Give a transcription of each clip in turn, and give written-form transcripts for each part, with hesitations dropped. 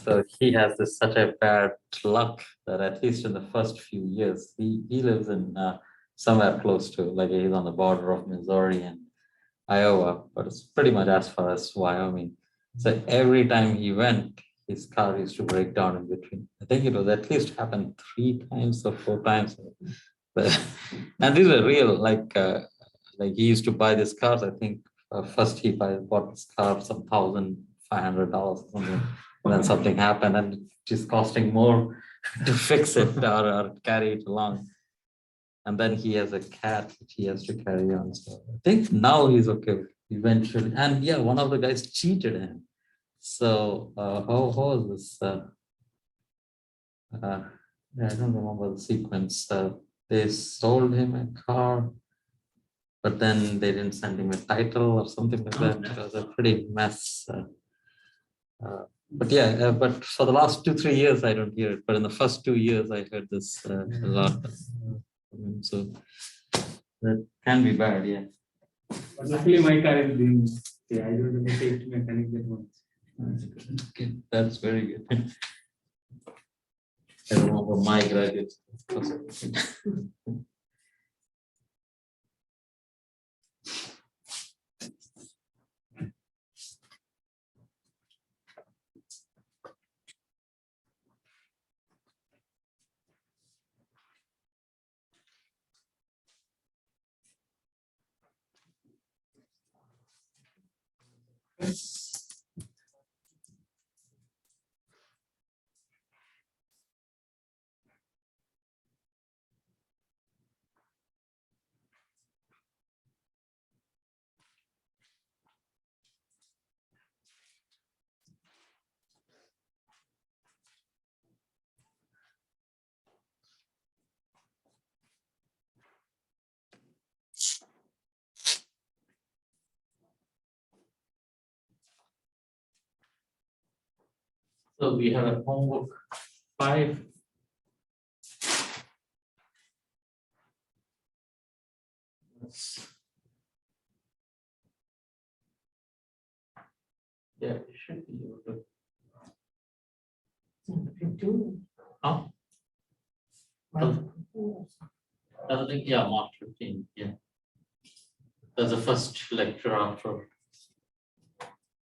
So he has this such a bad luck that at least in the first few years, he lives in somewhere close to, like he's on the border of Missouri and Iowa, but it's pretty much as far as Wyoming. So every time he went, his car used to break down in between. I think it was at least happened 3 times or 4 times. But, and these are real, like he used to buy these cars. I think first he bought this car some $1,500 or something. And then something happened and it is costing more to fix it or carry it along. And then he has a cat which he has to carry on. So I think now he's okay eventually. And yeah, one of the guys cheated him. So how was this? Yeah, I don't remember the sequence. They sold him a car, but then they didn't send him a title or something like that. It was a pretty mess. But yeah, but for the last 2-3 years, I don't hear it. But in the first 2 years, I heard this a lot. So that can be bad, yeah. But luckily, my car is doing. Yeah, I don't have to take to mechanic that once. Okay, that's very good. I remember my graduate. So we have a homework 5. Yeah, it should be able to. Huh? I think, yeah, March 15, yeah. That's the first lecture after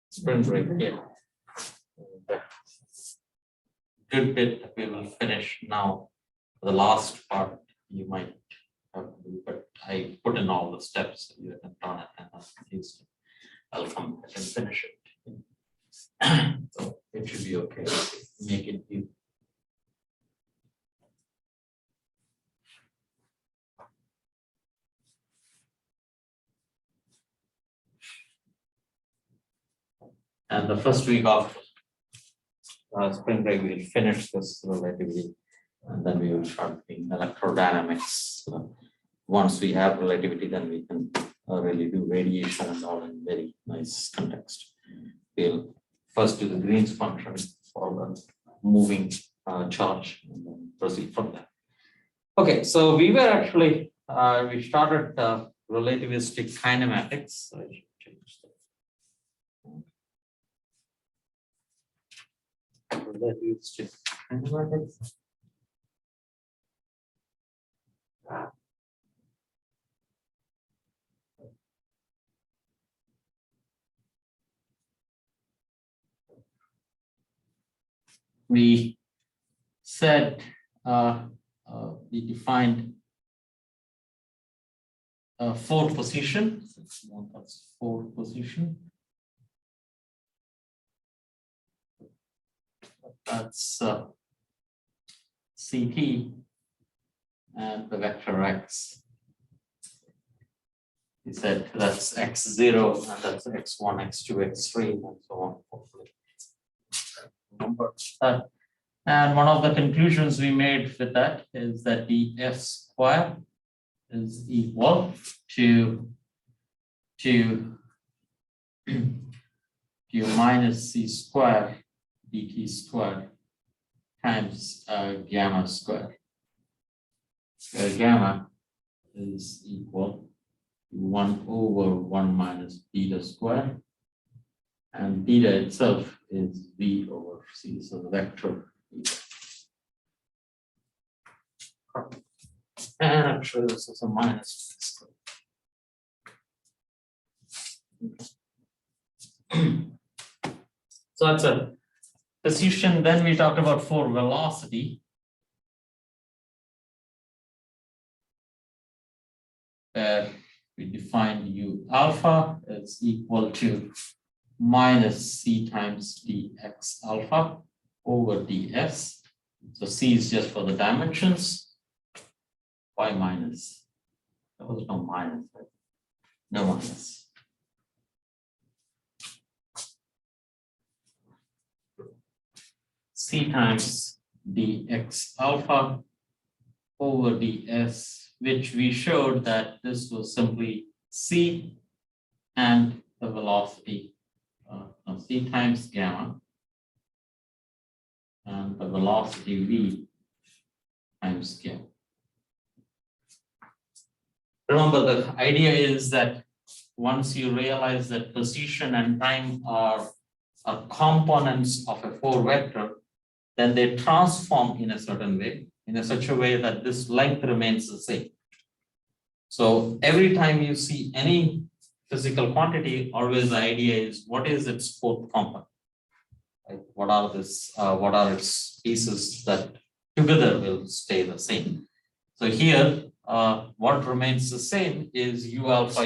spring break, yeah. Good bit we will finish now. The last part you might have to do, but I put in all the steps you haven't done it and I'm confused. I'll come back and finish it. So it should be okay. Make it easy. And the first week of spring break, we'll finish this relativity, and then we will start doing electrodynamics. Once we have relativity, then we can really do radiation and all in very nice context. We'll first do the Green's function for the moving charge and then proceed from there. Okay, so we were actually, we started relativistic kinematics. I should change that. Relativistic kinematics. We said we defined fourth position. That's fourth position. That's CT and the vector x. We said that's x0 and that's x1, x2, x3, and so on. Hopefully, remember that. And one of the conclusions we made with that is that the f square is equal to minus c square dt squared times gamma squared. Gamma is equal to 1 over 1 minus beta squared, and beta itself is V over C, so the vector. And actually this is a minus. So that's a position. Then we talked about for velocity. We defined U alpha is equal to minus C times dx alpha over ds. So C is just for the dimensions. Why minus? There was no minus, right? No minus. C times dx alpha over ds, which we showed that this was simply C and the velocity, C times gamma, and the velocity V times gamma. Remember, the idea is that once you realize that position and time are components of a 4 vector, then they transform in a certain way, in such a way that this length remains the same. So every time you see any physical quantity, always the idea is what is its 4th component? Like what are its pieces that together will stay the same? So here, what remains the same is U alpha,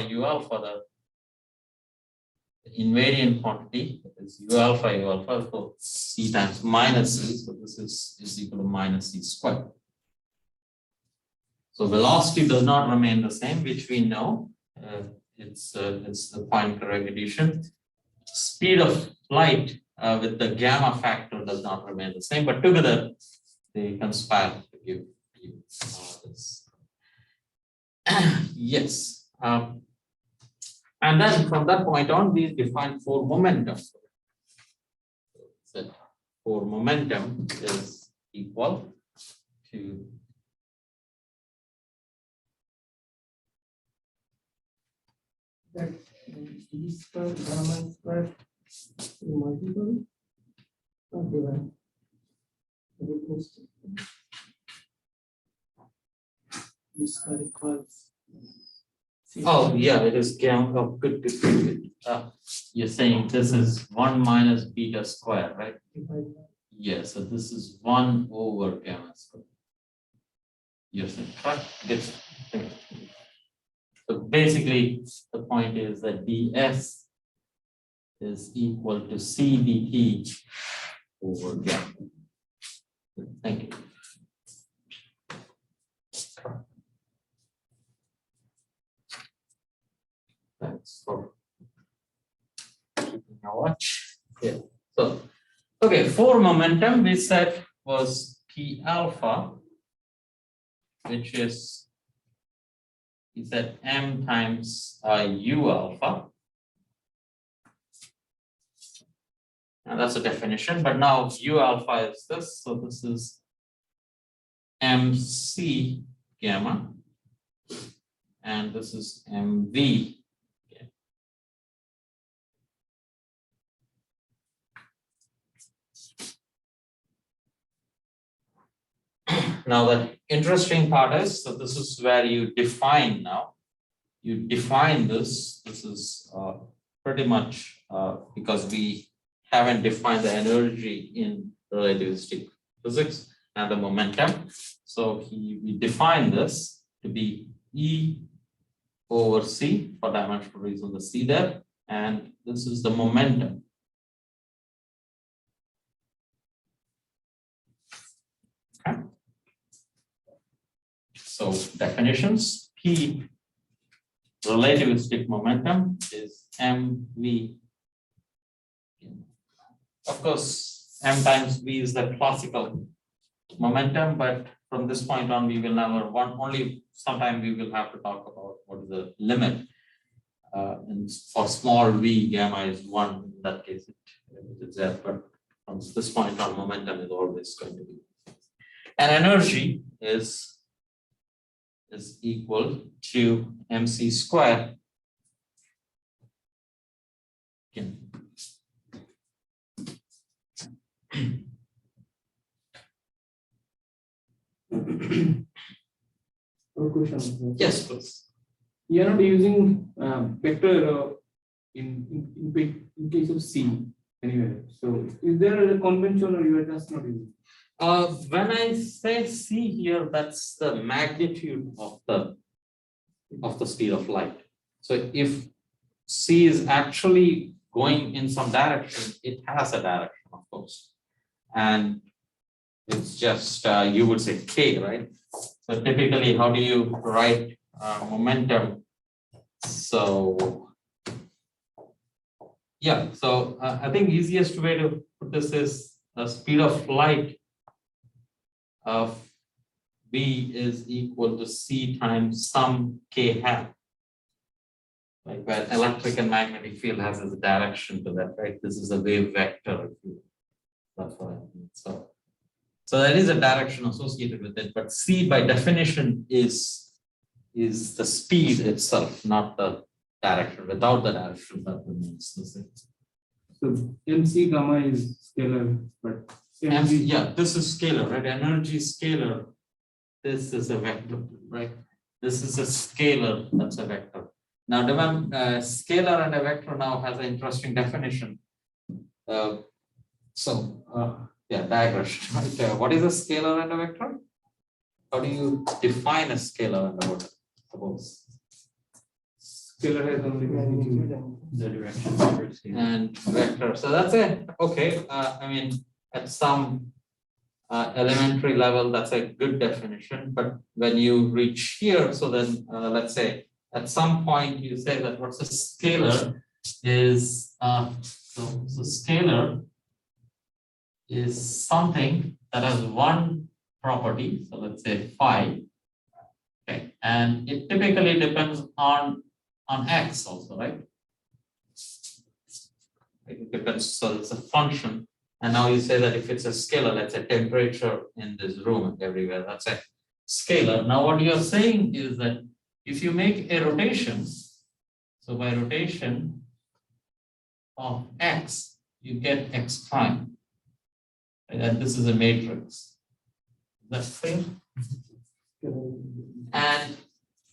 the invariant quantity is U alpha, so C times minus C, so this is equal to minus C squared. So velocity does not remain the same, which we know. It's the point correct addition. Speed of light with the gamma factor does not remain the same, but together they conspire to give you this. Yes. And then from that point on, we define for momentum. So for momentum is equal to that d square gamma square multiple or divide. D square equals. oh yeah, it is gamma. Oh, good. You're saying this is 1 minus beta square, right? Yeah, so this is 1 over gamma square. You're saying, right? Good. So basically, the point is that ds is equal to C dt over gamma. Thank you. Thanks for keeping a watch. Yeah. So, okay, for momentum, we said was P alpha, which is, we said M times U alpha. And that's a definition, but now U alpha is this, so this is MC gamma, and this is MV. Now the interesting part is, so this is where you define now. You define this. This is pretty much because we haven't defined the energy in relativistic physics and the momentum. So we define this to be E over C for dimensional reason, the C there, and this is the momentum. Okay. So definitions, P relativistic momentum is mv. Of course, m times v is the classical momentum, but from this point on, we will never only sometime we will have to talk about what is the limit. And for small v, gamma is 1. In that case, it is there. But from this point on, momentum is always going to be. And energy is equal to mc square. Again. question. Yes, please. You are not using vector in case of C anywhere. So is there a convention or you are just not using? When I say C here, that's the magnitude of the speed of light. So if C is actually going in some direction, it has a direction, of course. And it's just, you would say K, right? So typically, how do you write momentum? So, yeah, so I think easiest way to put this is the speed of light of B is equal to C times some K hat. Like where electric and magnetic field has this direction to that, right? This is a wave vector. That's what I mean. So there is a direction associated with it, but C by definition is the speed itself, not the direction. Without the direction, that remains the same. So MC gamma is scalar, but MC, yeah, this is scalar, right? Energy scalar. This is a vector, right? This is a scalar, that's a vector. Now, remember, scalar and a vector now has an interesting definition. Yeah, digression, right? What is a scalar and a vector? How do you define a scalar and a vector? Suppose. Scalar has only magnitude. The direction. And vector. So that's it. Okay. I mean, at some elementary level, that's a good definition. But when you reach here, so then let's say at some point you say that what's a scalar is so scalar is something that has one property. So let's say phi. Okay, and it typically depends on X also, right? It depends. So it's a function. And now you say that if it's a scalar, let's say temperature in this room and everywhere, that's a scalar. Now what you're saying is that if you make a rotation, so by rotation of X, you get X prime. And this is a matrix. That's clear? And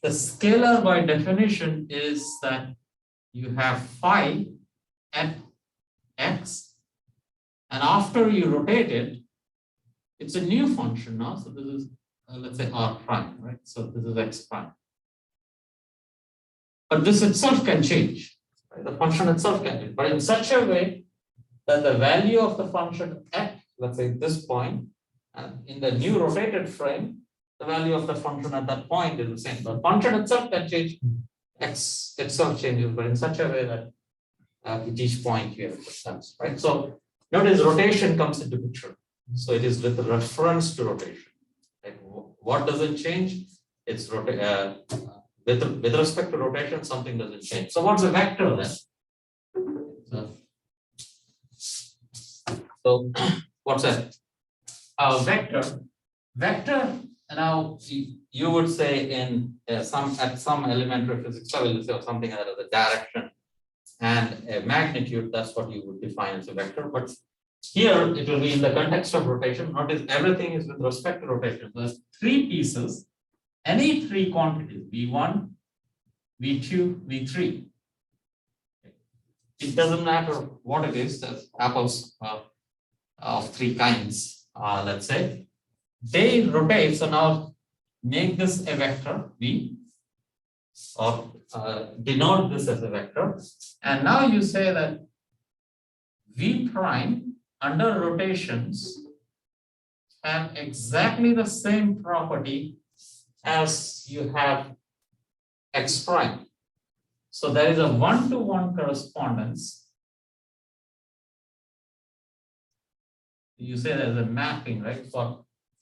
the scalar by definition is that you have phi at X, and after you rotate it, it's a new function now. So this is, let's say R prime, right? So this is X prime. But this itself can change. Right? The function itself can change, but in such a way that the value of the function at, let's say, this point, and in the new rotated frame, the value of the function at that point is the same. The function itself can change, X itself changes, but in such a way that at each point you have the sense, right? So notice rotation comes into picture. So it is with reference to rotation. Like what doesn't change? It's with respect to rotation, something doesn't change. So what's a vector then? So what's a vector? Vector. Now you would say in at some elementary physics level, you say something that is a direction and a magnitude. That's what you would define as a vector. But here it will be in the context of rotation. Notice everything is with respect to rotation. There's three pieces, any three quantities, V1, V2, V3. It doesn't matter what it is. There's apples of three kinds, let's say. They rotate. So now make this a vector V, or denote this as a vector. And now you say that V prime under rotations have exactly the same property as you have X prime. So there is a one-to-one correspondence. You say there's a mapping, right?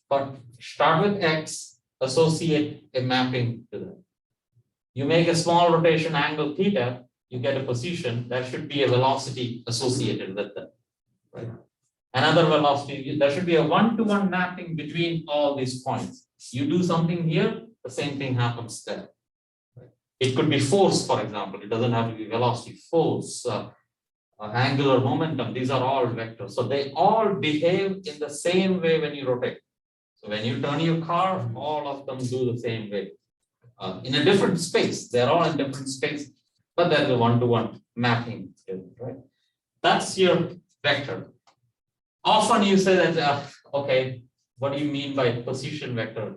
But start with X, associate a mapping to that. You make a small rotation angle theta, you get a position, there should be a velocity associated with that, right? Another velocity, there should be a one-to-one mapping between all these points. You do something here, the same thing happens there. Right? It could be force, for example. It doesn't have to be velocity, force, angular momentum. These are all vectors. So they all behave in the same way when you rotate. So when you turn your car, all of them do the same way. in a different space. They're all in different space, but there's a one-to-one mapping, right? That's your vector. Often you say that, okay, what do you mean by position vector?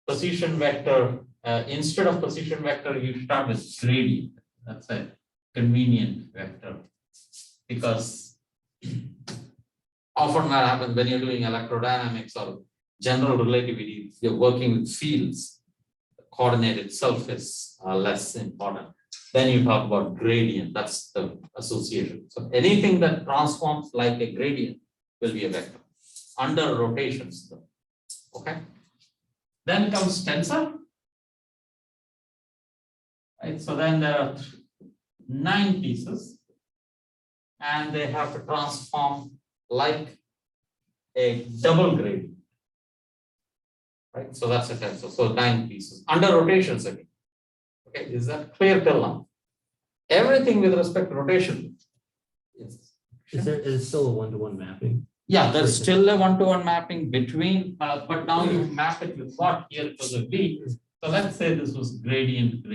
Position vector, instead of position vector, you start with gradient. That's a convenient vector, because often what happens when you're doing electrodynamics or general relativity, you're working with fields. The coordinate itself is less important. Then you talk about gradient, that's the association. So anything that transforms like a gradient will be a vector under rotations, though. Okay. Then comes tensor. Right. So then there are 9 pieces, and they have to transform like a double gradient. Right. So that's a tensor. So 9 pieces under rotations again. Okay. Is that clear till now? Everything with respect to rotation. Yes. Is still a one-to-one mapping? Yeah, there's still a one-to-one mapping between, but now you map it with what? Here it was a V. So let's say this was gradient.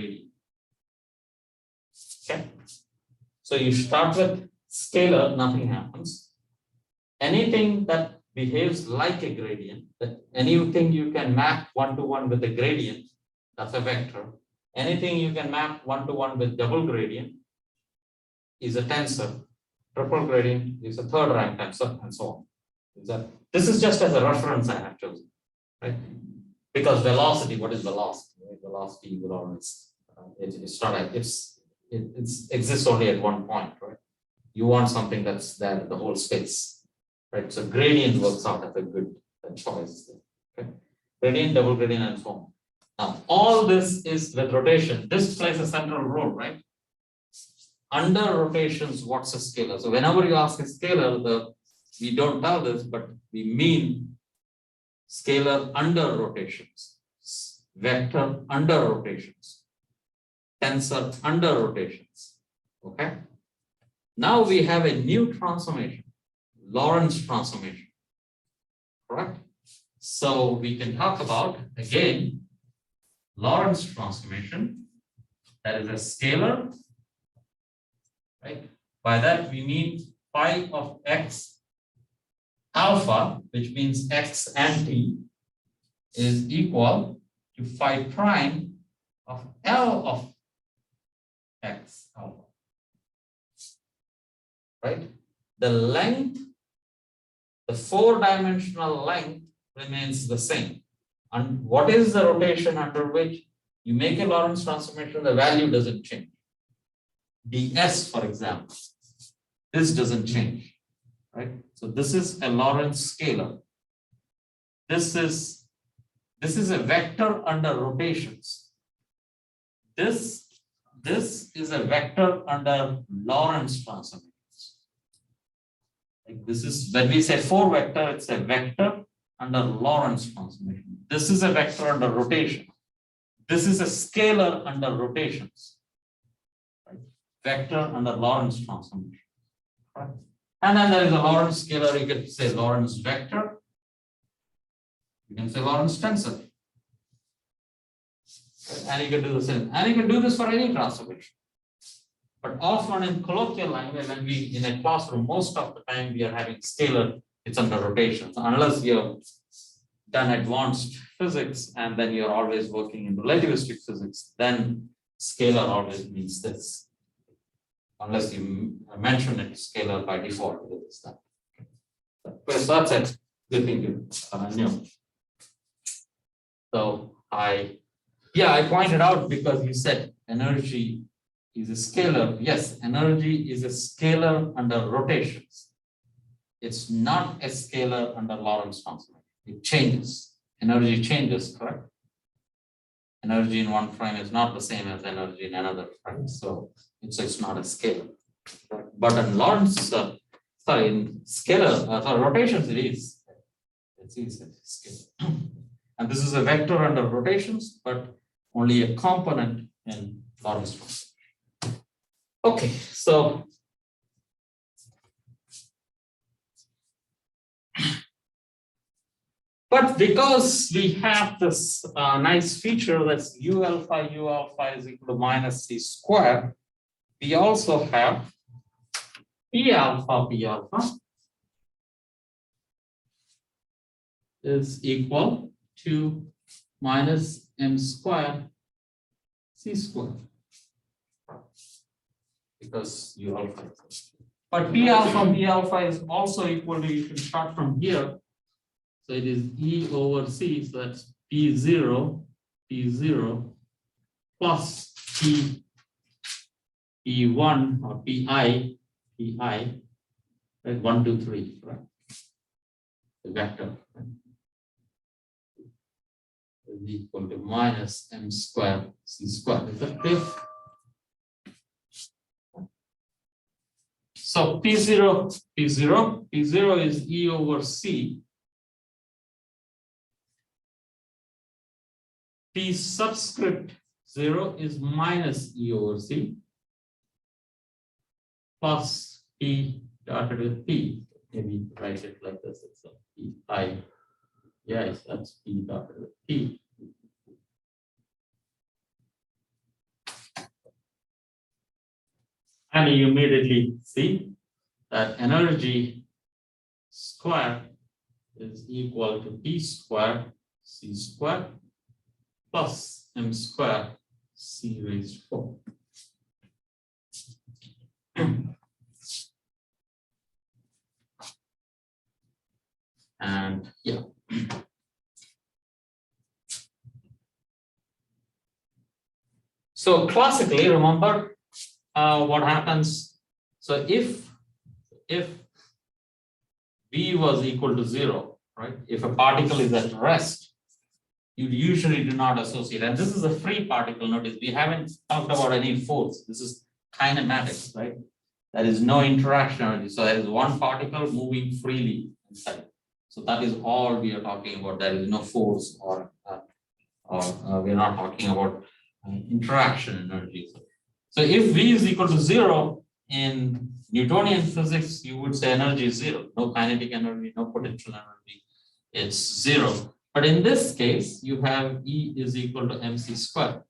Okay. So you start with scalar, nothing happens. Anything that behaves like a gradient, that anything you can map one-to-one with a gradient, that's a vector. Anything you can map one-to-one with double gradient is a tensor. Triple gradient is a third rank tensor, and so on. This is just as a reference I have chosen, right? Because velocity, what is velocity? Right? Velocity will always, it's not like it exists only at one point, right? You want something that's there in the whole space, right? So gradient works out as a good choice. Okay? Gradient, double gradient, and so on. Now, all this is with rotation. This plays a central role, right? Under rotations, what's a scalar? So whenever you ask a scalar, we don't tell this, but we mean scalar under rotations, vector under rotations, tensor under rotations. Okay. Now we have a new transformation, Lorentz transformation. Correct? So we can talk about again Lorentz transformation. That is a scalar. Right? By that we mean phi of x alpha, which means x and t, is equal to phi prime of L of x alpha. Right? The length, the 4-dimensional length remains the same. And what is the rotation under which you make a Lorentz transformation? The value doesn't change. ds, for example, this doesn't change, right? So this is a Lorentz scalar. This is a vector under rotations. This is a vector under Lorentz transformations. Like this is when we say 4 vector, it's a vector under Lorentz transformation. This is a vector under rotation. This is a scalar under rotations. Vector under Lorentz transformation. Right? And then there is a Lorentz scalar, you can say Lorentz vector, you can say Lorentz tensor. And you can do the same. And you can do this for any transformation. But often in colloquial language, when we in a classroom, most of the time we are having scalar, it's under rotations. Unless you've done advanced physics and then you're always working in relativistic physics, then scalar always means this. Unless you mention it scalar by default, it is that. So that's a good thing to know. So I pointed out because you said energy is a scalar. Yes, energy is a scalar under rotations. It's not a scalar under Lorentz transformation. It changes. Energy changes, correct? Energy in one frame is not the same as energy in another frame. So it's not a scalar. But in Lorentz, in scalar, rotations it is. It's easy, scalar. And this is a vector under rotations, but only a component in Lorentz transformation. Okay, so But because we have this nice feature that's u alpha is equal to minus c squared, we also have p alpha is equal to minus m squared c squared, because u alpha. But p alpha is also equal to, you can start from here. So it is E over C, so that's P0 plus P1 or PI, right? 1, 2, 3, right? The vector, right? Is equal to minus M squared C squared. Is that clear? So P0 is E over C. P subscript 0 is minus E over C plus P dotted with P. Maybe write it like this. It's a P I. Yes, that's P dotted with P. And you immediately see that energy squared is equal to P squared C squared plus M squared C raised to 4. And yeah. So classically, remember what happens. So if V was equal to 0, right? If a particle is at rest, you usually do not associate. And this is a free particle. Notice we haven't talked about any force. This is kinematics, right? There is no interaction energy. So there is one particle moving freely inside. So that is all we are talking about. There is no force or we're not talking about interaction energy. So if V is equal to 0 in Newtonian physics, you would say energy is 0. No kinetic energy, no potential energy. It's 0. But in this case, you have E is equal to mc squared.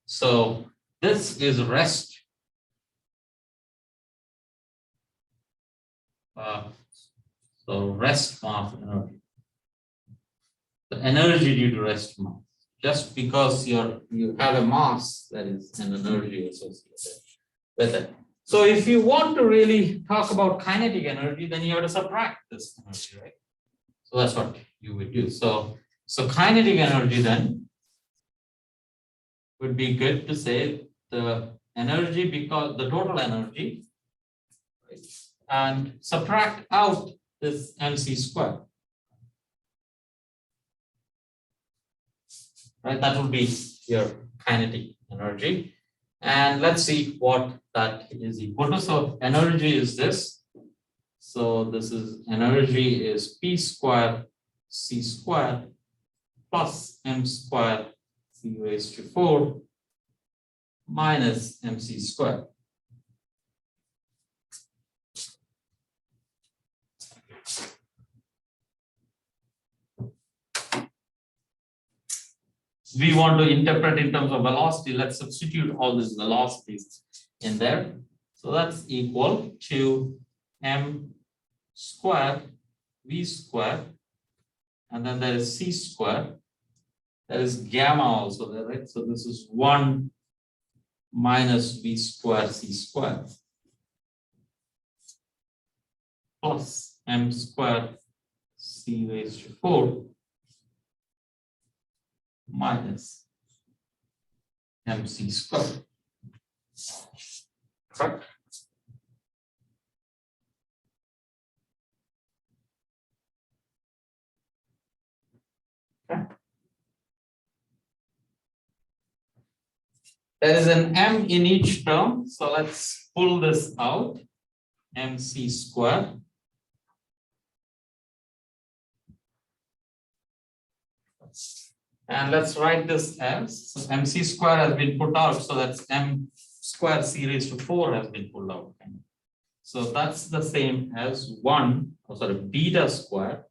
So this is rest. So rest mass energy. The energy due to rest mass. Just because you have a mass, that is an energy associated with it. So if you want to really talk about kinetic energy, then you have to subtract this energy, right? So that's what you would do. So kinetic energy then would be good to say the energy, because the total energy, right, and subtract out this mc squared. Right, that would be your kinetic energy. And let's see what that is equal to. So energy is this. So this is energy is P squared C squared plus M squared C raised to 4 minus MC squared. We want to interpret in terms of velocity. Let's substitute all these velocities in there. So that's equal to m squared v squared, and then there is c squared. There is gamma also there, right? So this is 1 minus v squared c squared plus m squared c raised to 4 minus mc squared. Correct? Okay. There is an m in each term, so let's pull this out. Mc squared and let's write this as, so mc square has been put out, so that's m square c raised to 4 has been pulled out. So that's the same as 1, oh sorry, beta squared.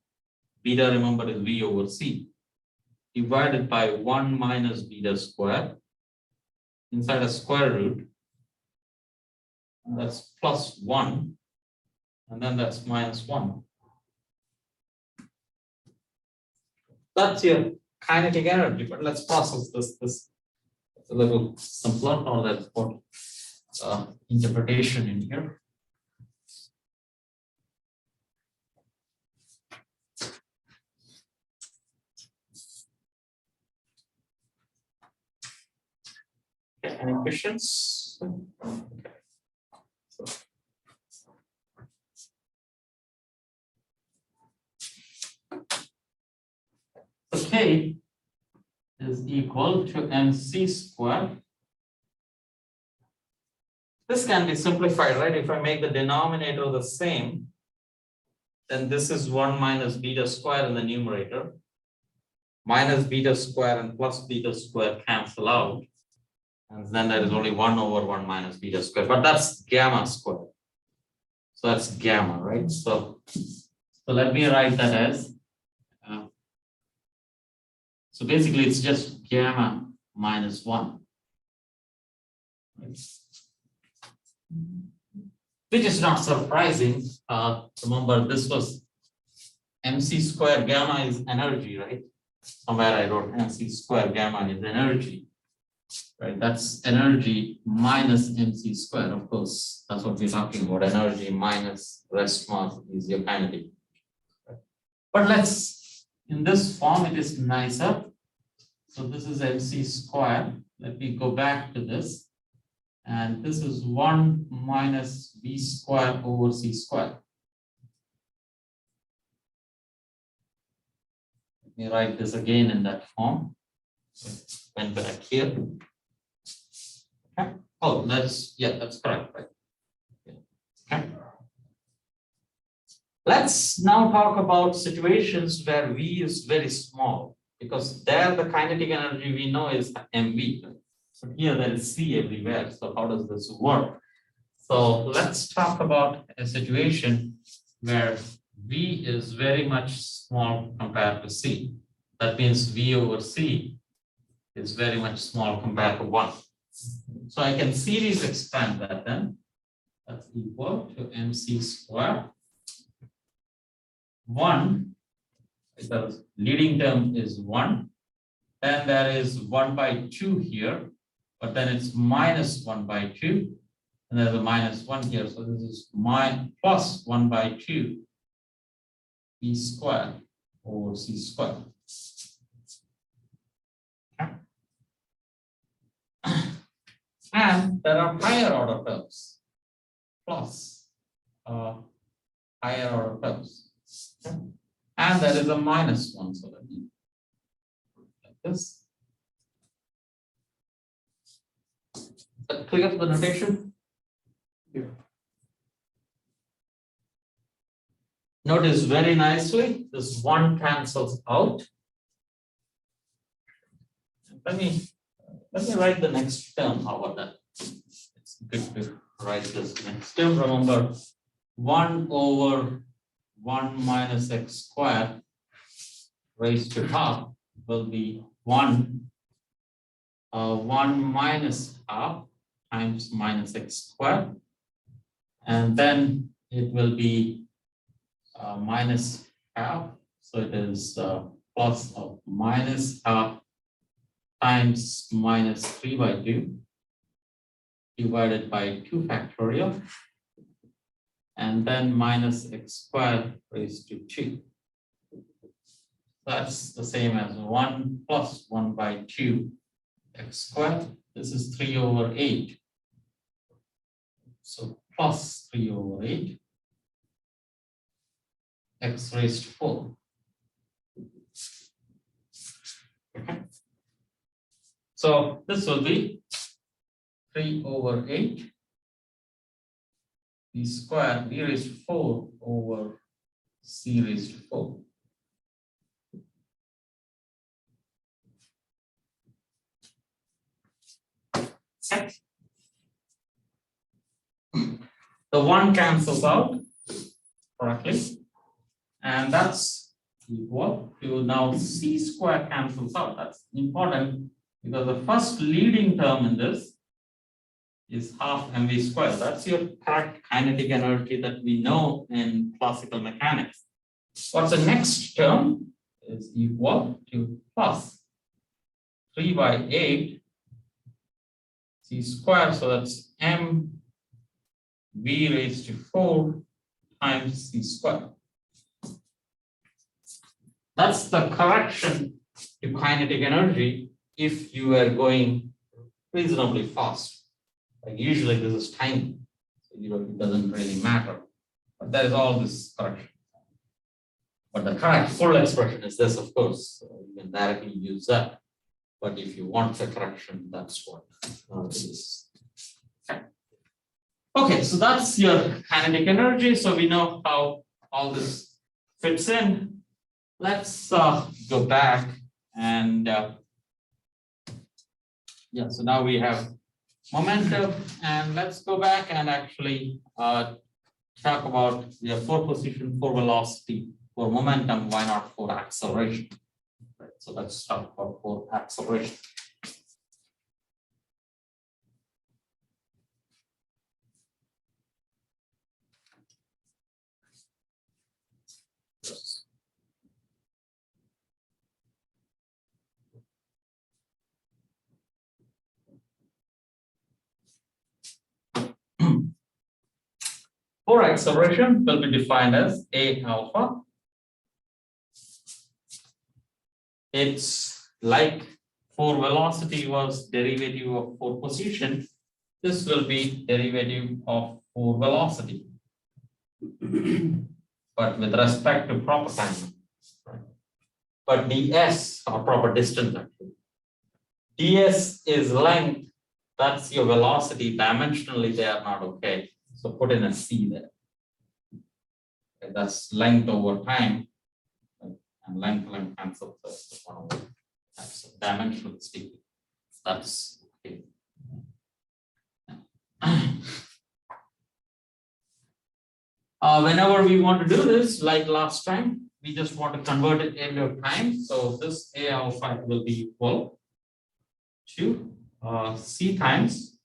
Beta, remember, is V over C, divided by 1 minus beta squared inside a square root. And that's plus 1, and then that's minus 1. That's your kinetic energy, but let's process this. This is a little simpler, or let's put interpretation in here. Okay, any questions? Okay. So, K is equal to mc squared. This can be simplified, right? If I make the denominator the same, then this is 1 minus beta square in the numerator. Minus beta square and plus beta square cancel out. And then there is only 1 over 1 minus beta square, but that's gamma squared. So that's gamma, right? So let me write that as, so basically it's just gamma minus 1. Right? Which is not surprising. Remember, this was mc square, gamma is energy, right? Somewhere I wrote mc square, gamma is energy, right? That's energy minus mc square. Of course, that's what we're talking about. Energy minus rest mass is your kinetic. But let's, in this form, it is nicer. So this is mc square. Let me go back to this. And this is 1 minus v square over c square. Let me write this again in that form. Went back here. Okay. Oh, that's correct, right? Okay. Let's now talk about situations where V is very small, because there the kinetic energy we know is mv. Right? So here there is C everywhere. So how does this work? So let's talk about a situation where V is very much small compared to C. That means V over C is very much small compared to 1. So I can series expand that then. That's equal to mc square. 1, the leading term is 1. Then there is 1 by 2 here, but then it's minus 1 by 2. And there's a minus 1 here. So this is plus 1 by 2 b squared over c squared. And there are higher order terms, plus higher order terms. And there is a minus 1. So let me put it like this. Is that clear for the notation? Yeah. Notice very nicely, this 1 cancels out. Let me write the next term. How about that? It's good to write this next term. Remember, 1 over 1 minus x squared raised to half will be 1 minus half times minus x squared. And then it will be minus half. So it is plus of minus half times minus 3 by 2 divided by 2 factorial, and then minus x squared raised to 2. That's the same as 1 plus 1 by 2 x squared. This is 3 over 8. So plus 3 over 8 x raised to 4. Okay. So this will be 3 over 8 b squared b raised to 4 over c raised to 4. the 1 cancels out correctly, and that's equal to now c square cancels out. That's important because the first leading term in this is half mv squared. That's your correct kinetic energy that we know in classical mechanics. What's the next term is equal to plus 3 by 8 c squared, so that's m v raised to 4 times c squared. That's the correction to kinetic energy if you are going reasonably fast. Like usually this is tiny, so it doesn't really matter. But there is all this correction. But the correct full expression is this, of course. So you can directly use that. But if you want the correction, that's what it is. Okay, so that's your kinetic energy. So we know how all this fits in. Let's go back and yeah, so now we have momentum, and let's go back and actually talk about we have 4 position, 4 velocity, 4 momentum, why not 4 acceleration? Right, so let's talk about 4 acceleration. For acceleration will be defined as A alpha. It's like 4 velocity was derivative of 4 position. This will be derivative of 4 velocity, but with respect to proper time. Right? But ds or proper distance actually. ds is length. That's your velocity. Dimensionally, they are not okay. So put in a c there. Okay, that's length over time, and length cancels. So dimensionally speaking, that's okay. Whenever we want to do this, like last time, we just want to convert it into time. So this A alpha will be equal to c times,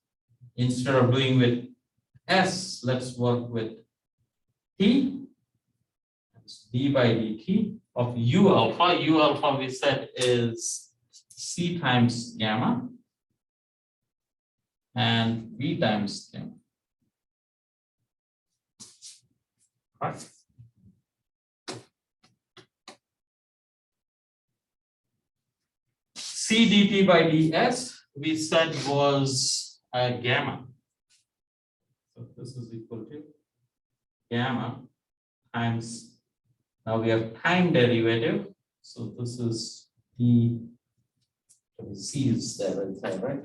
instead of doing with s, let's work with t. That's d by dt of u alpha. U alpha we said is c times gamma and v times gamma. Right. C dt by ds we said was gamma. So this is equal to gamma times, now we have time derivative. So this is the c is there inside, right?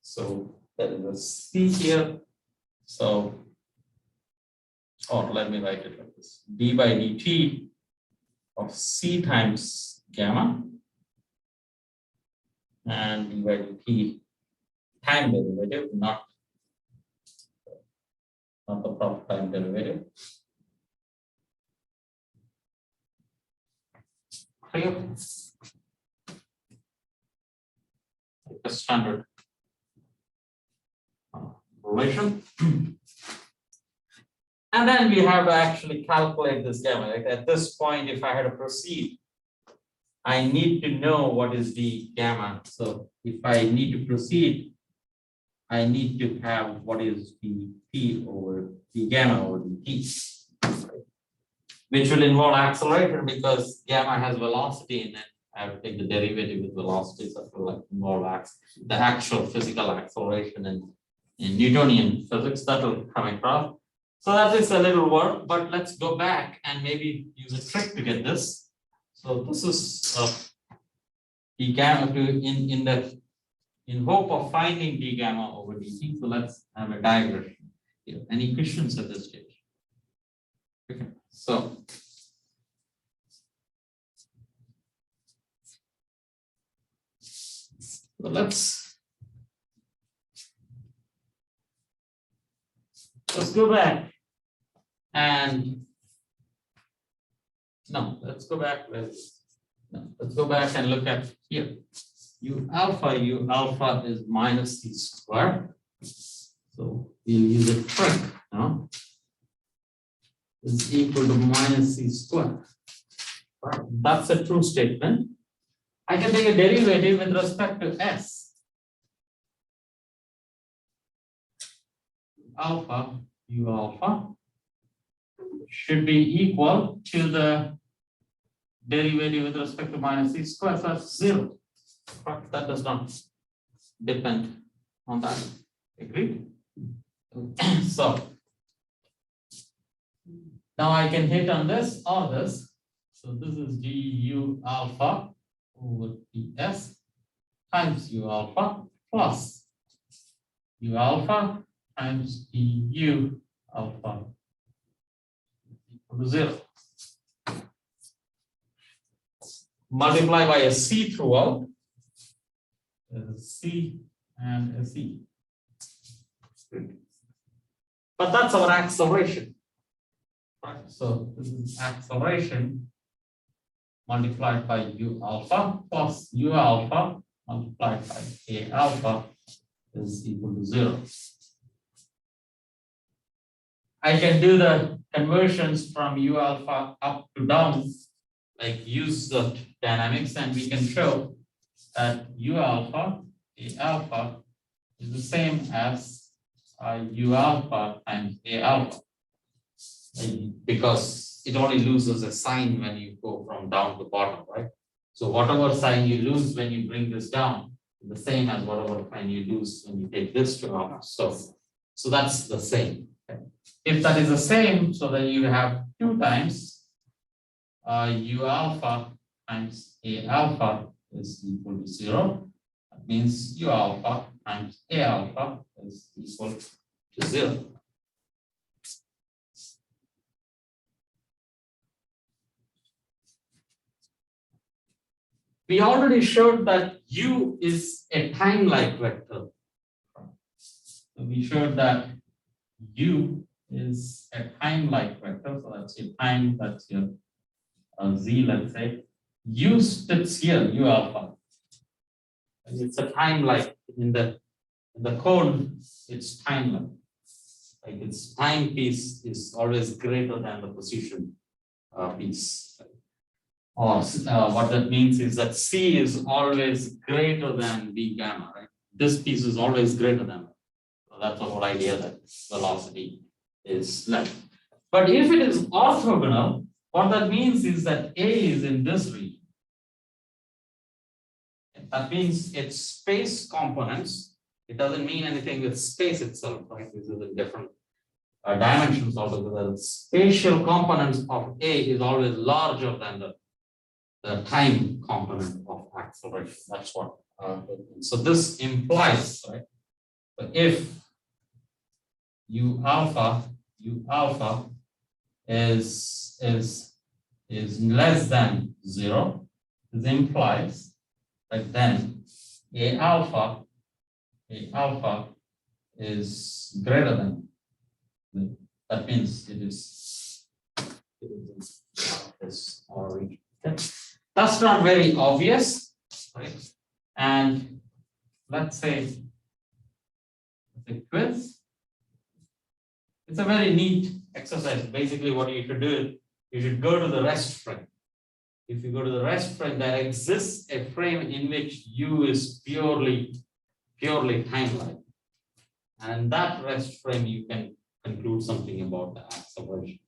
So there is a c here. So, or let me write it like this: d by dt of c times gamma and d by dt time derivative, not the proper time derivative. Clear? A standard relation. And then we have to actually calculate this gamma. Like at this point, if I had to proceed, I need to know what is the gamma. So if I need to proceed, I need to have what is the t over the gamma over the t, which will involve acceleration because gamma has velocity in it. I have to take the derivative with velocity, so it will like involve the actual physical acceleration in Newtonian physics that will come across. So that is a little work, but let's go back and maybe use a trick to get this. So this is d gamma in hope of finding d gamma over dt. So let's have a diagram here. Any questions at this stage? Okay. So let's let's go back and no, let's go back. Let's go back and look at here. U alpha is minus c squared. So we'll use a trick now. Is equal to minus c squared. Right. That's a true statement. I can take a derivative with respect to s. U alpha should be equal to the derivative with respect to minus c squared, so that's 0. But that does not depend on that. Agreed? So now I can hit on this or this. So this is du alpha over ds times u alpha plus u alpha times du alpha equal to 0. Multiply by a c throughout. There's a c and a c. But that's our acceleration. Right. So this is acceleration multiplied by u alpha plus u alpha multiplied by a alpha is equal to 0. I can do the conversions from u alpha up to down, like use the dynamics, and we can show that u alpha, a alpha is the same as u alpha times a alpha, because it only loses a sign when you go from down to bottom, right? So whatever sign you lose when you bring this down, the same as whatever sign you lose when you take this to up. So that's the same. Okay. If that is the same, so then you have 2 times u alpha times a alpha is equal to 0. That means u alpha times a alpha is equal to 0. We already showed that u is a time-like vector. So we showed that u is a time-like vector. So that's your time, that's your z, let's say. U sits here, u alpha. And it's a time-like in the code, it's time-like. Like its time piece is always greater than the position piece. Or what that means is that c is always greater than v gamma, right? This piece is always greater than that. So that's the whole idea that velocity is left. But if it is orthogonal, what that means is that a is in this region. That means its space components, it doesn't mean anything with space itself, right? This is in different dimensions altogether. The spatial components of a is always larger than the time component of acceleration. That's what. So this implies, right? So if u alpha is less than 0, this implies that then a alpha is greater than. That means it is this origin. That's not very obvious, right? And let's say the quiz. It's a very neat exercise. Basically, what you should do is you should go to the rest frame. If you go to the rest frame, there exists a frame in which u is purely time-like. And in that rest frame, you can conclude something about the acceleration.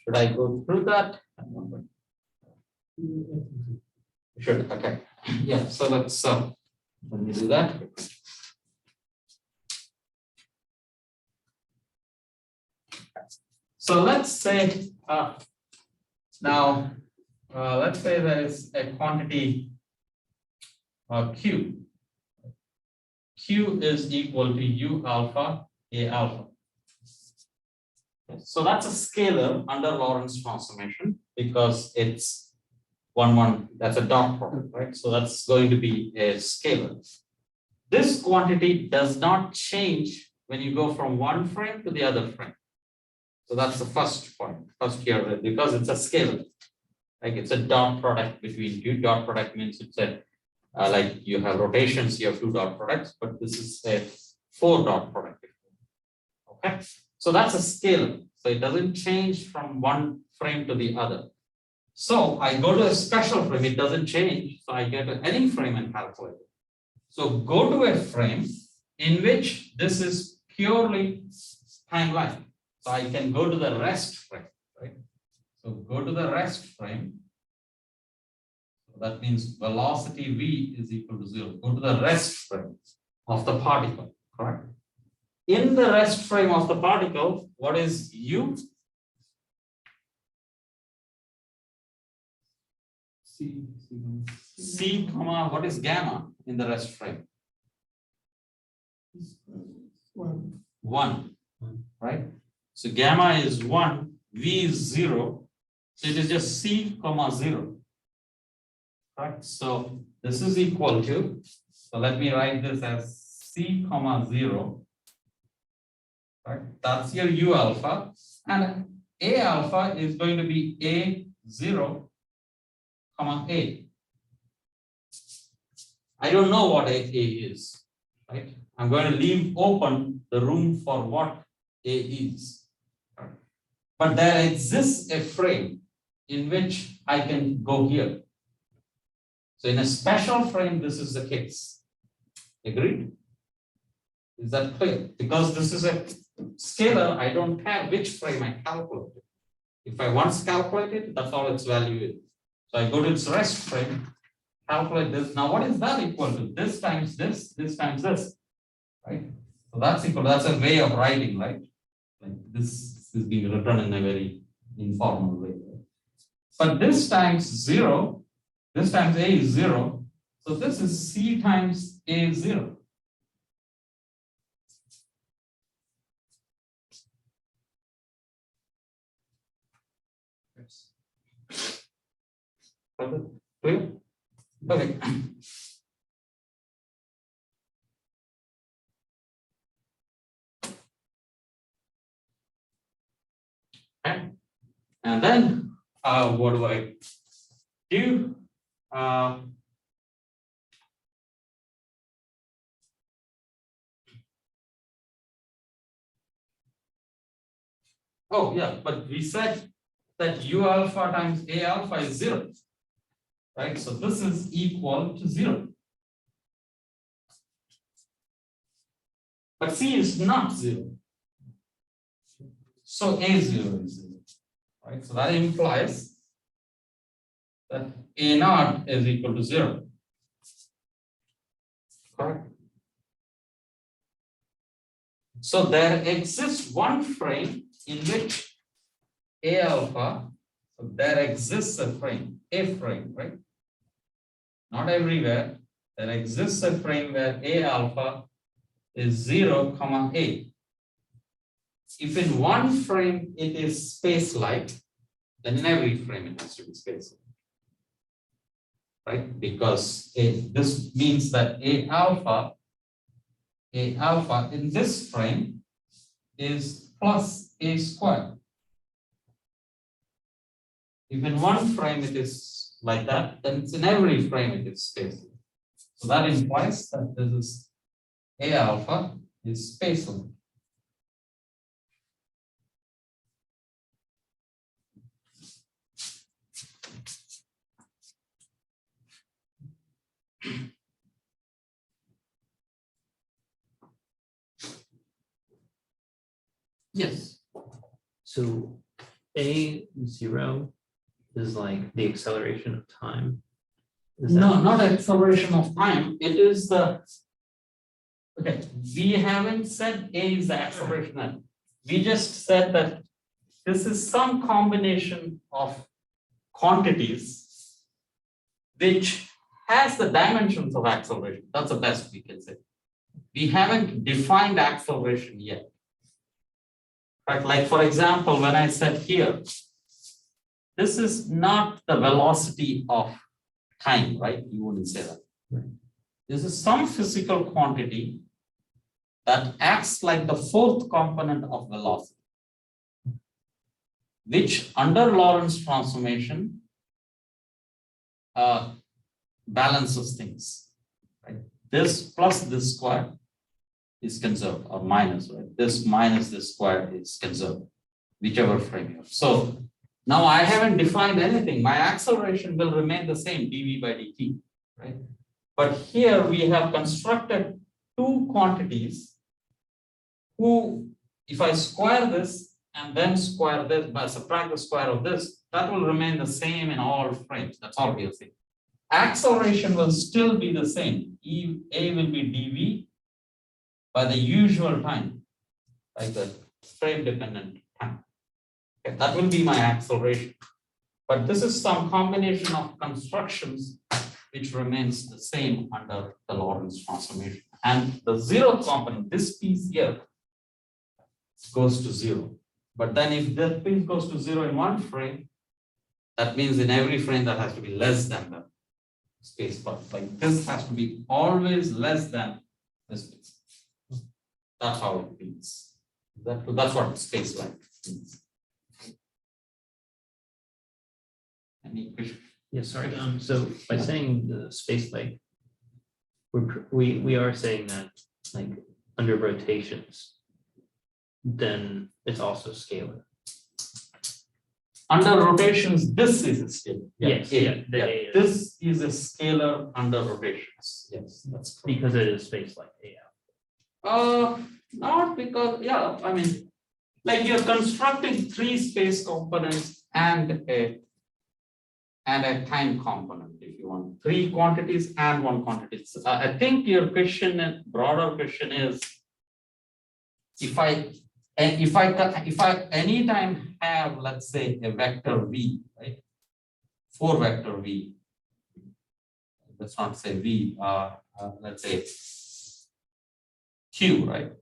Should I go through that? Should, okay. Yeah, so let's let me do that. So let's say let's say there is a quantity q. Q is equal to u alpha a alpha. So that's a scalar under Lorentz transformation because it's 1, 1, that's a dot product, right? So that's going to be a scalar. this quantity does not change when you go from one frame to the other frame. So that's the first point, first here, because it's a scalar. Like it's a dot product between two. Dot product means it's a like you have rotations, you have two dot products, but this is a 4 dot product. Okay, so that's a scalar. So it doesn't change from one frame to the other. So I go to a special frame, it doesn't change. So I get any frame and calculate it. So go to a frame in which this is purely timeline. So I can go to the rest frame, right? So go to the rest frame. So that means velocity v is equal to 0. Go to the rest frame of the particle, correct? In the rest frame of the particle, what is u? C, comma, what is gamma in the rest frame? 1, right? So gamma is 1, v is 0. So it is just c, comma 0. Right? So this is equal to, so let me write this as c, comma 0. Right? That's your u alpha. And a alpha is going to be a 0, comma a. I don't know what a is, right? I'm going to leave open the room for what a is. Right? But there exists a frame in which I can go here. So in a special frame, this is the case. Agreed? Is that clear? Because this is a scalar, I don't care which frame I calculate it. If I once calculate it, that's all its value is. So I go to its rest frame, calculate this. Now what is that equal to? This times this times this, right? So that's equal, that's a way of writing, right? Like this is being written in a very informal way. But this times 0, this times a is 0. So this is c times a 0. Clear? Okay. Okay. And then what do I do? Oh yeah, but we said that u alpha times a alpha is 0, right? So this is equal to 0. But c is not 0. So a 0 is 0, right? So that implies that a naught is equal to 0. Correct? So there exists one frame in which a alpha, so there exists a frame, right? Not everywhere. There exists a frame where a alpha is 0, comma a. If in one frame it is space-like, then in every frame it has to be space-like. Right? Because this means that a alpha in this frame is plus a squared. If in one frame it is like that, then it's in every frame it is space-like. So that implies that this is a alpha is space-like. Yes. So A0 is like the acceleration of time. Is No, that- not acceleration of time. It is the, okay, we haven't said A is the acceleration of time. We just said that this is some combination of quantities which has the dimensions of acceleration. That's the best we can say. We haven't defined acceleration yet. Right? Like for example, when I said here, this is not the velocity of time, right? You wouldn't say that. Right. This is some physical quantity that acts like the fourth component of velocity, which under Lorentz transformation balances things. Right? This plus this square is conserved, or minus, right? This minus this square is conserved, whichever frame you have. So now I haven't defined anything. My acceleration will remain the same, dv by dt, right? But here we have constructed two quantities who, if I square this and then square this, by subtract the square of this, that will remain the same in all frames. That's all we'll see. Acceleration will still be the same. A will be dv by the usual time, like the frame dependent time. Okay, that will be my acceleration. But this is some combination of constructions which remains the same under the Lorentz transformation. And the zeroth component, this piece here, goes to zero. But then if that piece goes to zero in one frame, that means in every frame that has to be less than the space part. Like this has to be always less than this piece. That's how it means. That's what space like means. Any question? Yeah, sorry. So by saying the space like, we are saying that like under rotations, then it's also scalar. Under rotations, this is a scalar. Yes, A, yeah, the A is- This is a scalar under rotations. Yes, that's correct. Because it is space like A. Not because, yeah, I mean, like you're constructing three space components and a time component, if you want, three quantities and one quantity. So, I think your question, broader question is, if I anytime have, let's say, a vector v, right? 4 vector v. Let's not say v, let's say q, right?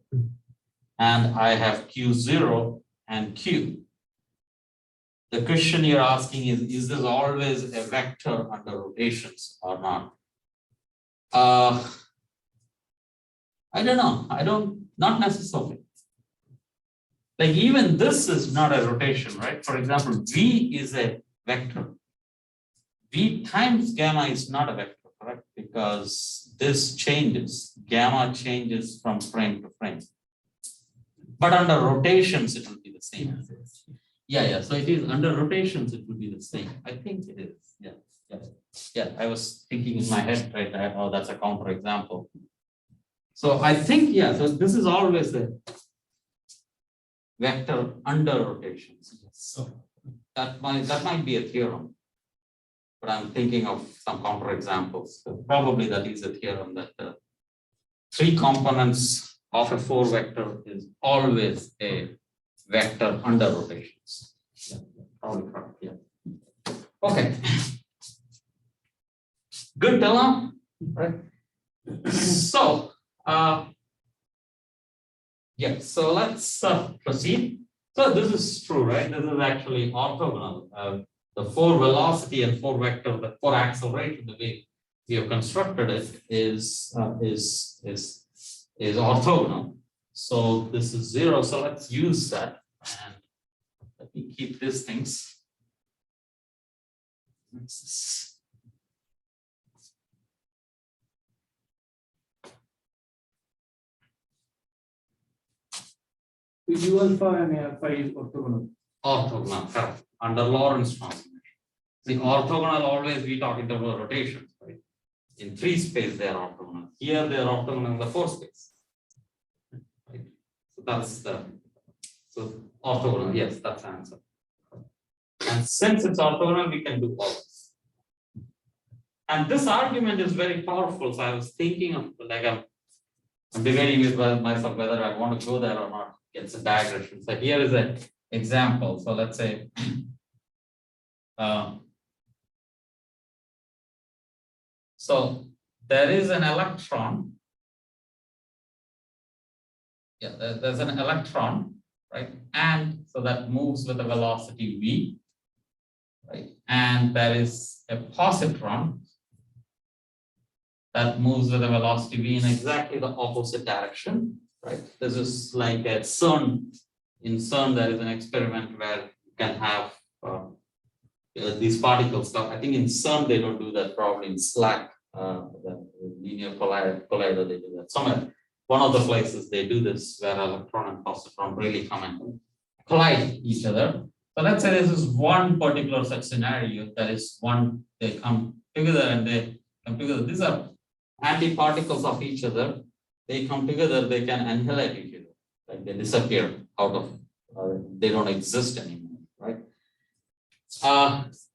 And I have q0 and q. The question you're asking is this always a vector under rotations or not? I don't know. Not necessarily. Like even this is not a rotation, right? For example, v is a vector. V times gamma is not a vector, correct? Because this changes, gamma changes from frame to frame. But under rotations, it will be the same. Yeah. So it is under rotations, it will be the same. I think it is. Yeah. I was thinking in my head, right? Oh, that's a counterexample. So I think, yeah, so this is always a vector under rotations. Yes. So that might be a theorem. But I'm thinking of some counterexamples. So probably that is a theorem that the three components of a 4 vector is always a vector under rotations. Yeah, probably correct. Yeah. Okay. Good till now, right? So, yeah. So let's proceed. So this is true, right? This is actually orthogonal. The 4 velocity and 4 vector, the 4 acceleration, the way we have constructed it is orthogonal. So this is 0. So let's use that. And let me keep these things. U alpha and alpha is orthogonal. Orthogonal, correct. Under Lorentz transformation. See, orthogonal always we talk in terms of rotations, right? In 3 space they are orthogonal. Here they are orthogonal in the 4 space. Right? So that's the orthogonal. Yes, that's the answer. And since it's orthogonal, we can do all this. And this argument is very powerful. So I was thinking of like I'm debating with myself whether I want to go there or not. It's a digression. So here is an example. So let's say so there is an electron. Yeah, there's an electron, right? And so that moves with a velocity v, right? And there is a positron that moves with a velocity v in exactly the opposite direction, right? This is like at CERN. In CERN, there is an experiment where you can have these particles. I think in CERN they don't do that. Probably in SLAC, the linear collider, they do that. Somewhere, one of the places they do this, where electron and positron really come and collide each other. So let's say this is one particular such scenario. That is one, they come together and they come together. These are antiparticles of each other. They come together, they can annihilate each other. Like they disappear out of, they don't exist anymore, right?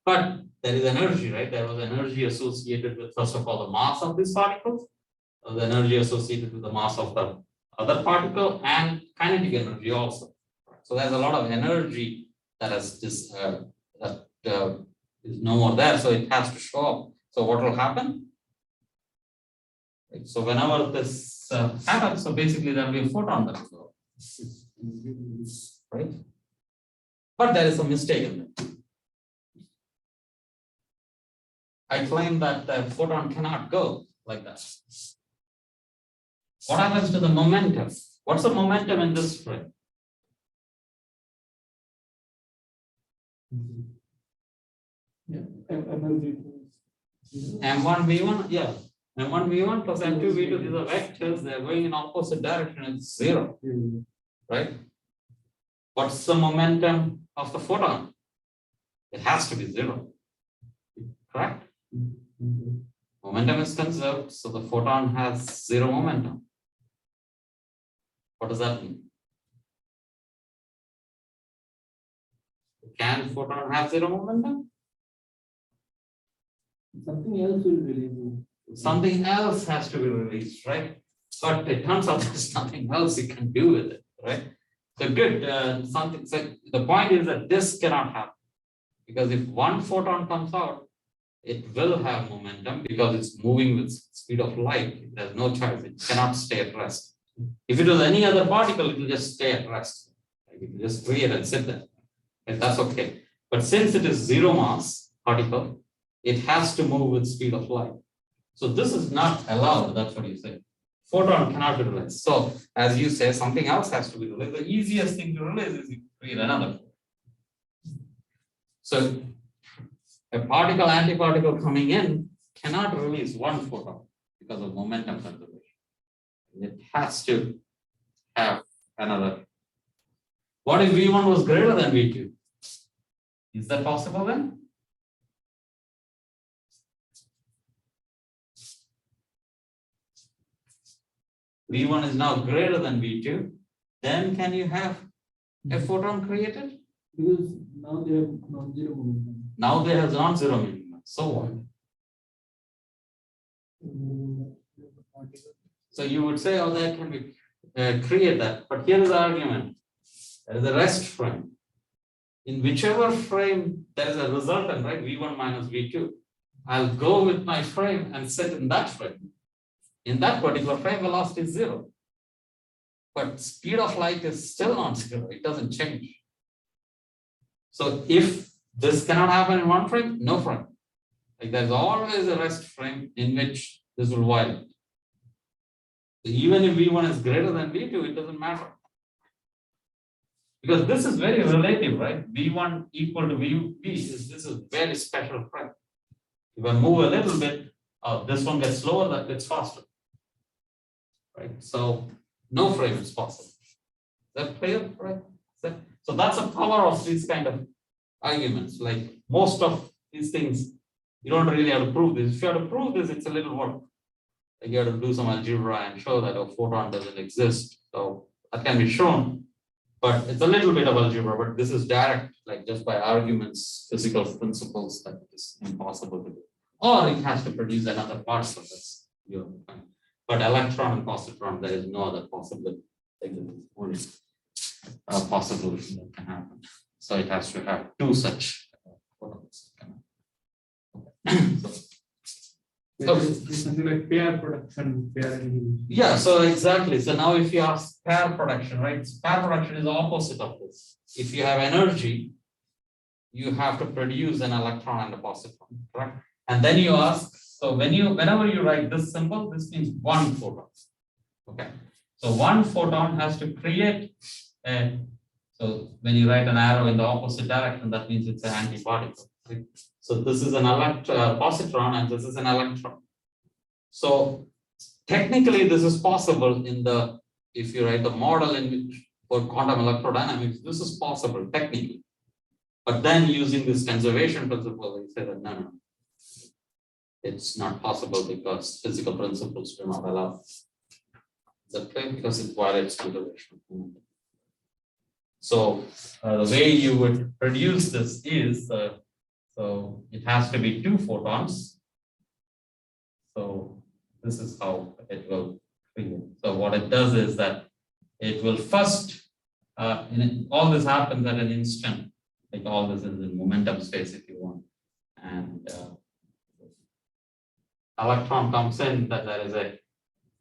But there is energy, right? There was energy associated with, first of all, the mass of these particles, the energy associated with the mass of the other particle, and kinetic energy also. So there's a lot of energy that has this is no more there, so it has to show up. So what will happen? Right. So whenever this happens, so basically there will be a photon that will go, right? But there is a mistake in that. I claim that the photon cannot go like that. What happens to the momentum? What's the momentum in this frame? Yeah, energy. M1 V1, yeah. M1 V1 plus M2 V2, these are vectors, they're going in opposite direction, it's zero, right? What's the momentum of the photon? It has to be zero, correct? Momentum is conserved, so the photon has zero momentum. What does that mean? Can photon have zero momentum? Something else will release. Something else has to be released, right? But it turns out there's nothing else you can do with it, right? So good, something. So the point is that this cannot happen, because if one photon comes out, it will have momentum because it's moving with speed of light. There's no choice. It cannot stay at rest. If it was any other particle, it will just stay at rest. Like it will just create and sit there. And that's okay. But since it is zero mass particle, it has to move with speed of light. So this is not allowed. That's what you say. Photon cannot be released. So as you say, something else has to be released. The easiest thing to release is you create another photon. So a particle, antiparticle coming in cannot release one photon because of momentum conservation. It has to have another. What if V1 was greater than V2? Is that possible then? V1 is now greater than V2. Then can you have a photon created? Because now they have non-zero momentum. Now there has non-zero minimum. So what? So you would say, oh, that can be create that. But here is the argument. There is a rest frame. In whichever frame there is a resultant, right? V1 minus V2. I'll go with my frame and set in that frame. In that particular frame, velocity is zero. But speed of light is still non-zero. It doesn't change. So if this cannot happen in one frame, no frame. Like there's always a rest frame in which this will violate. So even if V1 is greater than V2, it doesn't matter. Because this is very relative, right? V1 equal to V, this is very special frame. If I move a little bit, this one gets slower, that gets faster. Right? So no frame is possible. Is that clear? Right? So that's the power of these kind of arguments. Like most of these things, you don't really have to prove this. If you have to prove this, it's a little work. Like you have to do some algebra and show that a photon doesn't exist. So that can be shown, but it's a little bit of algebra, but this is direct, like just by arguments, physical principles, that is impossible to do. Or it has to produce another parts of this. But electron and positron, there is no other possibility. Only possibility that can happen. So it has to have two such photons. Okay. Something like pair production, pair annihilation. Yeah, so exactly. So now if you ask pair production, right? Pair production is the opposite of this. If you have energy, you have to produce an electron and a positron, correct? And then you ask, So whenever you write this symbol, this means one photon. Okay. So one photon has to create a, so when you write an arrow in the opposite direction, that means it's an antiparticle. Right? So this is an positron and this is an electron. So technically this is possible in the, if you write the model in which for quantum electrodynamics, this is possible technically. But then using this conservation principle, they say that no, it's not possible because physical principles do not allow. Is that clear? Because it violates conservation. So the way you would produce this is, so it has to be 2 photons. So this is how it will create. So what it does is that it will first, all this happens at an instant, like all this is in momentum space if you want. And electron comes in, that there is a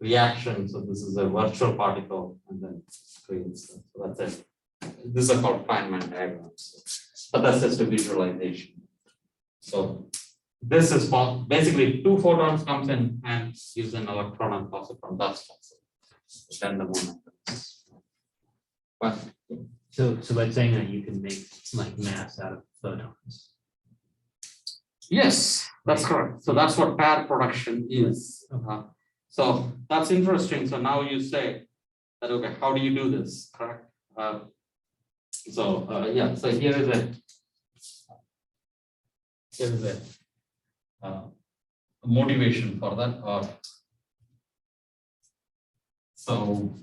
reaction. So this is a virtual particle and then creates. So that's it. These are called Feynman diagrams. But that's just a visualization. So this is basically 2 photons comes in and gives an electron and positron. That's possible. Then the momentum. But So by saying that you can make like mass out of photons. yes, that's correct. So that's what pair production is. So that's interesting. So now you say that, okay, how do you do this? Correct. Yeah, so here is a motivation for that. So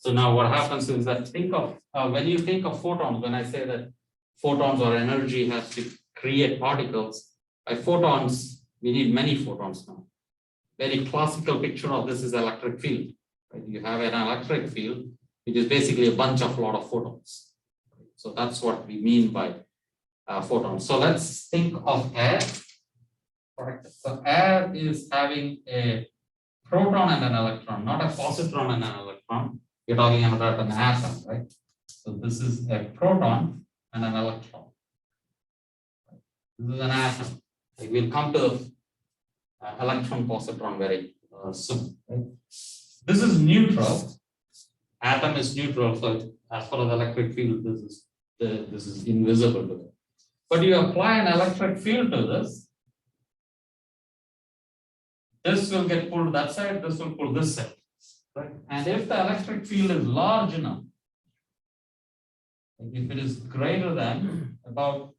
now what happens is that think of when you think of photons, when I say that photons or energy has to create particles, by photons, we need many photons now. Very classical picture of this is electric field. Right? You have an electric field, which is basically a bunch of lot of photons. So that's what we mean by photons. So let's think of air. Correct. So air is having a proton and an electron, not a positron and an electron. You're talking about an atom, right? So this is a proton and an electron. This is an atom. Like we'll come to electron positron very soon. Right? This is neutral. Atom is neutral, so as far as electric field, this is invisible to it. But you apply an electric field to this. This will get pulled that side. This will pull this side. Right? And if the electric field is large enough, like if it is greater than about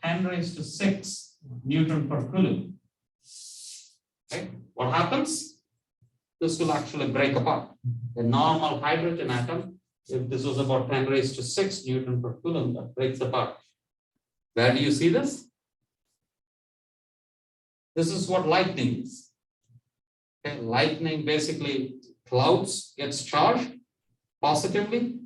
10⁶ Newton per coulomb, okay, what happens? This will actually break apart. A normal hydrogen atom, if this was about 10⁶ Newton per coulomb, that breaks apart. Where do you see this? This is what lightning is. Okay, lightning basically clouds gets charged positively.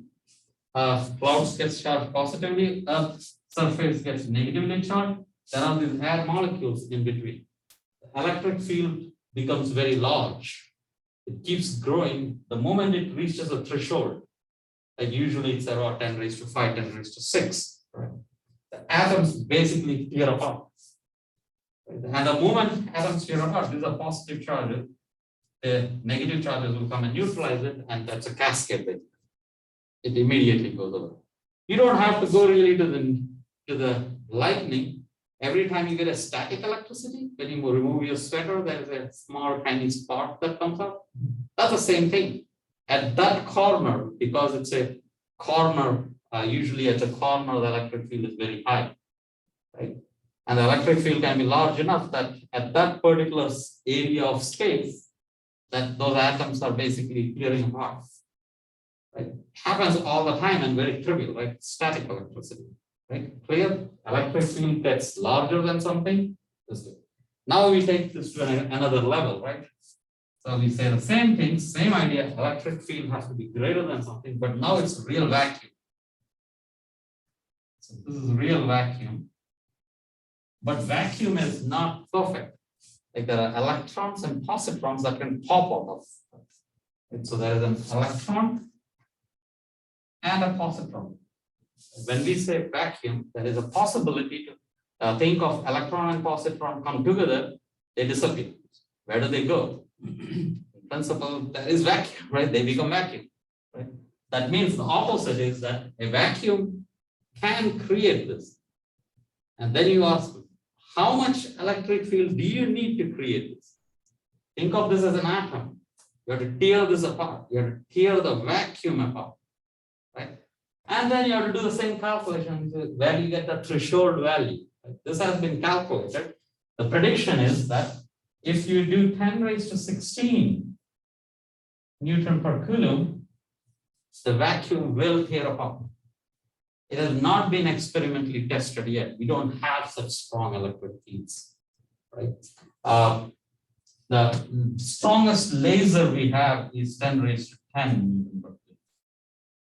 Clouds gets charged positively. Earth's surface gets negatively charged. There are these air molecules in between. The electric field becomes very large. It keeps growing. The moment it reaches a threshold, like usually it's about 10⁵, 10⁶. Right? The atoms basically tear apart. Right? And the moment atoms tear apart, these are positive charges. The negative charges will come and neutralize it, and that's a cascade. It immediately goes away. You don't have to go really to the lightning. Every time you get a static electricity, when you remove your sweater, there's a small tiny spark that comes out. That's the same thing. At that corner, because it's a corner, usually at the corner, the electric field is very high, right? And the electric field can be large enough that at that particular area of space, that those atoms are basically tearing apart. Right? Happens all the time and very trivial, right? Static electricity, right? Clear? Electric field gets larger than something. Now we take this to another level, right? So we say the same thing, same idea. Electric field has to be greater than something, but now it's real vacuum. So this is real vacuum. But vacuum is not perfect. Like there are electrons and positrons that can pop out of it. So there is an electron and a positron. When we say vacuum, there is a possibility to think of electron and positron come together they disappear. Where do they go? In principle, there is vacuum, right? They become vacuum, right? That means the opposite is that a vacuum can create this. And then you ask, how much electric field do you need to create this? Think of this as an atom. You have to tear this apart. You have to tear the vacuum apart, right? And then you have to do the same calculation where you get the threshold value. Right? This has been calculated. The prediction is that if you do 10 raised to 16 Newton per Coulomb, the vacuum will tear apart. It has not been experimentally tested yet. We don't have such strong electric fields, right? The strongest laser we have is 10 raised to 10 Newton per Coulomb.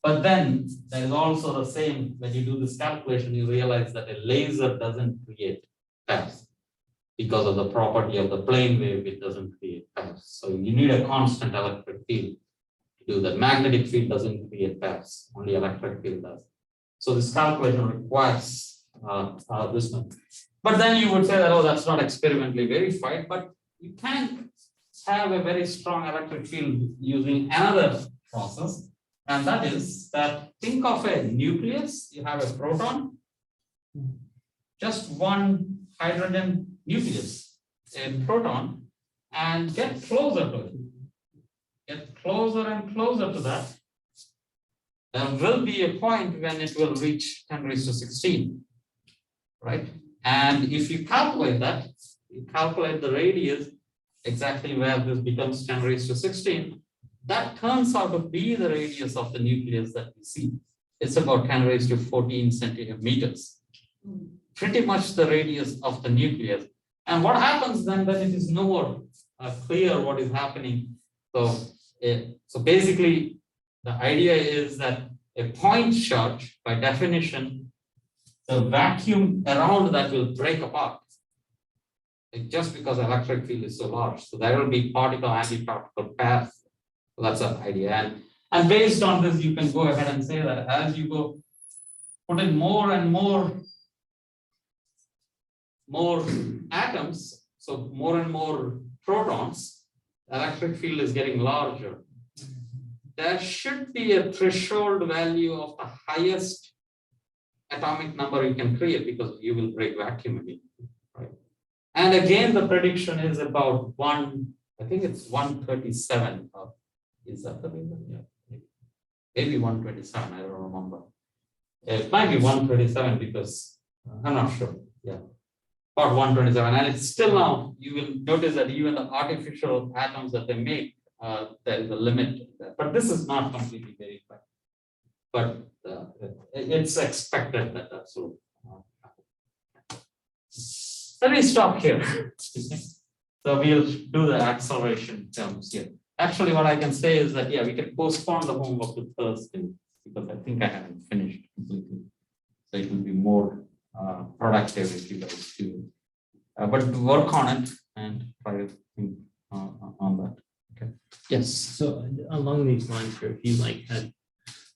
But then there is also the same, when you do this calculation, you realize that a laser doesn't create paths. Because of the property of the plane wave, it doesn't create paths. So you need a constant electric field to do that. Magnetic field doesn't create paths, only electric field does. So this calculation requires this one. But then you would say that, oh, that's not experimentally verified, but you can have a very strong electric field using another process. And that is that, think of a nucleus, you have a proton, just one hydrogen nucleus, a proton, and get closer to it. Get closer and closer to that. There will be a point when it will reach 10 raised to 16, right? And if you calculate that, you calculate the radius exactly where this becomes 10 raised to 16, that turns out to be the radius of the nucleus that we see. It's about 10 raised to 14 centimeters. Pretty much the radius of the nucleus. And what happens then that it is no more clear what is happening. So basically, the idea is that a point charge, by definition, the vacuum around that will break apart. Just because electric field is so large. So there will be particle-antiparticle paths. So that's the idea. And based on this, you can go ahead and say that as you go put in more and more atoms, so more and more protons, the electric field is getting larger. There should be a threshold value of the highest atomic number you can create, because you will break vacuum again, right? And again, the prediction is about I think it's 137. Is that the reason? Yeah, maybe 127. I don't remember. It might be 137 because I'm not sure. Yeah, about 127. And it's still now, you will notice that even the artificial atoms that they make, there is a limit there. But this is not completely verified. But it's expected that that's will happen. Let me stop here. So we'll do the acceleration terms here. Actually, what I can say is that, yeah, we can postpone the homework to Thursday, because I think I haven't finished completely. So it will be more productive if you guys do it. But work on it and try to think on that. Okay. Yes. So along these lines here, if you like had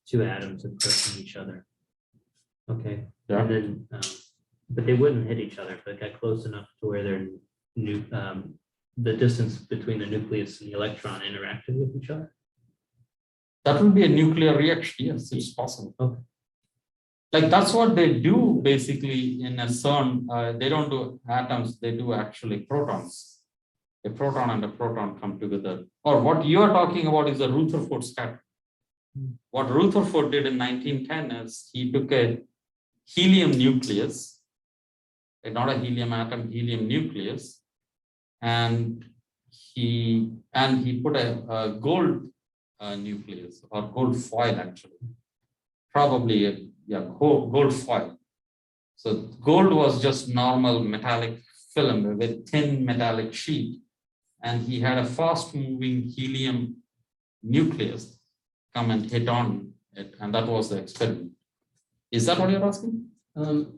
two atoms approaching each other, okay, Yeah. and then but they wouldn't hit each other, but got close enough to where they're the distance between the nucleus and the electron interacted with each other. That will be a nuclear reaction. Yes, it's possible. Okay. Like that's what they do basically in a CERN. They don't do atoms, they do actually protons. A proton and a proton come together. Or what you are talking about is a Rutherford scattering. What Rutherford did in 1910 is he took a helium nucleus, not a helium atom, helium nucleus, and he put a gold nucleus, or gold foil actually, probably gold foil. So gold was just normal metallic film with thin metallic sheet, and he had a fast moving helium nucleus come and hit on it, and that was the experiment. Is that what you're asking?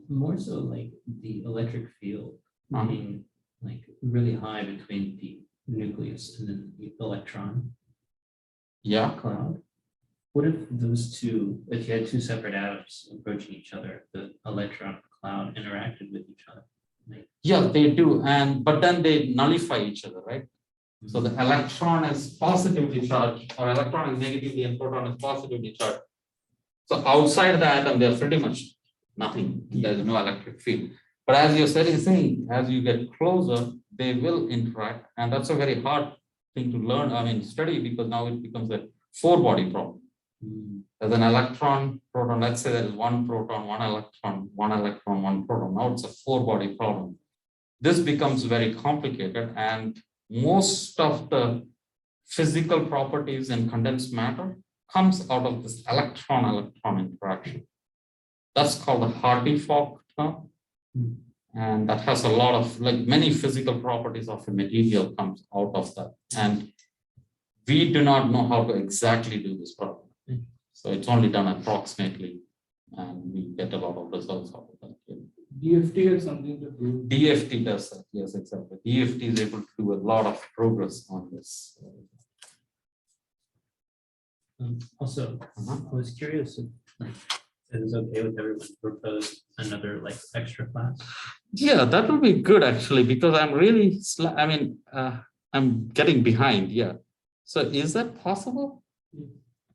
More so like the electric field being like really high between the nucleus and then the electron cloud. What if those two, if you had two separate atoms approaching each other, the electron cloud interacted with each other? Like, Yeah, they do. But then they nullify each other, right? So the electron is positively charged, or electron is negatively, and proton is positively charged. So outside the atom, there's pretty much nothing. There's no electric field. But as you're saying, as you get closer, they will interact, and that's a very hard thing to learn. I mean, study, because now it becomes a four-body problem. There's an electron, proton. Let's say there is one proton, one electron, one proton. Now it's a four-body problem. This becomes very complicated, and most of the physical properties in condensed matter comes out of this electron-electron interaction. That's called the Hardy-Fock term. And that has a lot of, like, many physical properties of a material comes out of that. And we do not know how to exactly do this problem. So it's only done approximately, and we get a lot of results out of that. DFT has something to do. DFT does that, yes, exactly. DFT is able to do a lot of progress on this. Also, I was curious if, like, it is okay with everyone to propose another, like, extra class. Yeah, that would be good, actually, because I'm really, I'm getting behind. Yeah. So is that possible?